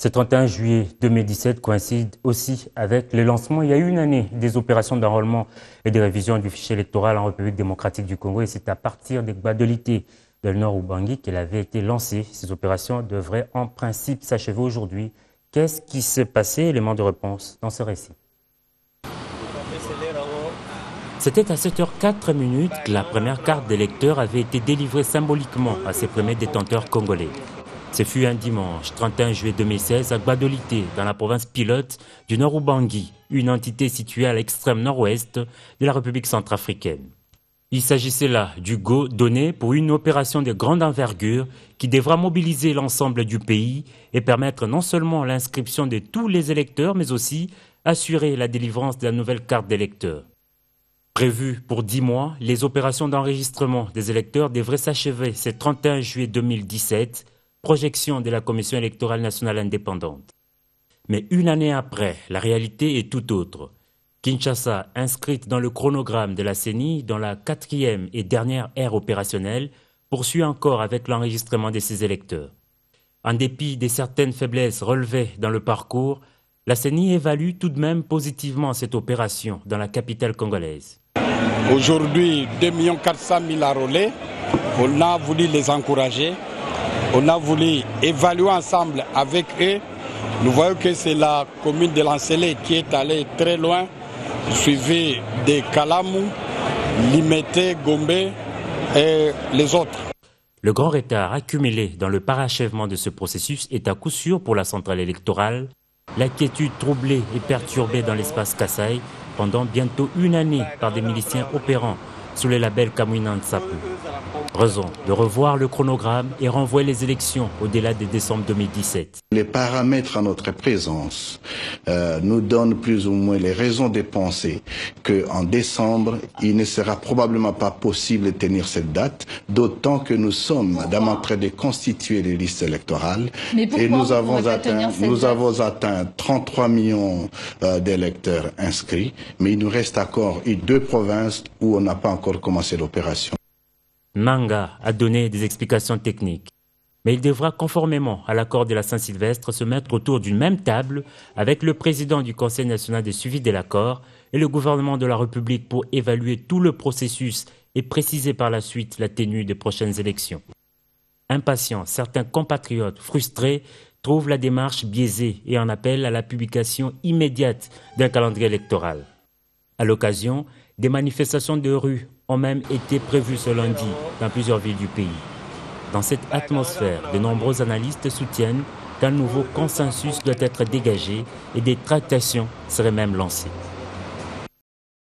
Ce 31 juillet 2017 coïncide aussi avec le lancement, il y a eu une année, des opérations d'enrôlement et de révision du fichier électoral en République démocratique du Congo. Et c'est à partir des Gbadolité de Nord Ubangi qu'elle avait été lancée. Ces opérations devraient en principe s'achever aujourd'hui. Qu'est-ce qui s'est passé? Élément de réponse dans ce récit. C'était à 7h04 que la première carte d'électeur avait été délivrée symboliquement à ses premiers détenteurs congolais. Ce fut un dimanche 31 juillet 2016 à Gbadolité, dans la province pilote du Nord Ubangi, une entité située à l'extrême nord-ouest de la République centrafricaine. Il s'agissait là du go donné pour une opération de grande envergure qui devra mobiliser l'ensemble du pays et permettre non seulement l'inscription de tous les électeurs, mais aussi assurer la délivrance de la nouvelle carte d'électeur. Prévues pour 10 mois, les opérations d'enregistrement des électeurs devraient s'achever ce 31 juillet 2017, projection de la Commission électorale nationale indépendante. Mais une année après, la réalité est tout autre. Kinshasa, inscrite dans le chronogramme de la CENI dans la 4e et dernière ère opérationnelle, poursuit encore avec l'enregistrement de ses électeurs. En dépit de certaines faiblesses relevées dans le parcours, la CENI évalue tout de même positivement cette opération dans la capitale congolaise. Aujourd'hui, 2 400 000 enrôlés. On a voulu les encourager. On a voulu évaluer ensemble avec eux. Nous voyons que c'est la commune de Lancelé qui est allée très loin, suivie de Kalamou, Limete, Gombe et les autres. Le grand retard accumulé dans le parachèvement de ce processus est à coup sûr pour la centrale électorale. L'inquiétude troublée et perturbée dans l'espace Kasaï pendant bientôt une année par des miliciens opérant sous le label Kamwina Nsapu. Raison de revoir le chronogramme et renvoyer les élections au-delà de décembre 2017. Les paramètres à notre présence nous donnent plus ou moins les raisons de penser qu'en décembre, il ne sera probablement pas possible de tenir cette date, d'autant que nous sommes en train de constituer les listes électorales. Et nous avons atteint 33 millions d'électeurs inscrits, mais il nous reste encore 2 provinces où on n'a pas encore commencé l'opération. Manga a donné des explications techniques, mais il devra conformément à l'accord de la Saint-Sylvestre se mettre autour d'une même table avec le président du Conseil national de suivi de l'accord et le gouvernement de la République pour évaluer tout le processus et préciser par la suite la tenue des prochaines élections. Impatients, certains compatriotes frustrés trouvent la démarche biaisée et en appellent à la publication immédiate d'un calendrier électoral. À l'occasion, des manifestations de rue ont même été prévues ce lundi dans plusieurs villes du pays. Dans cette atmosphère, de nombreux analystes soutiennent qu'un nouveau consensus doit être dégagé et des tractations seraient même lancées.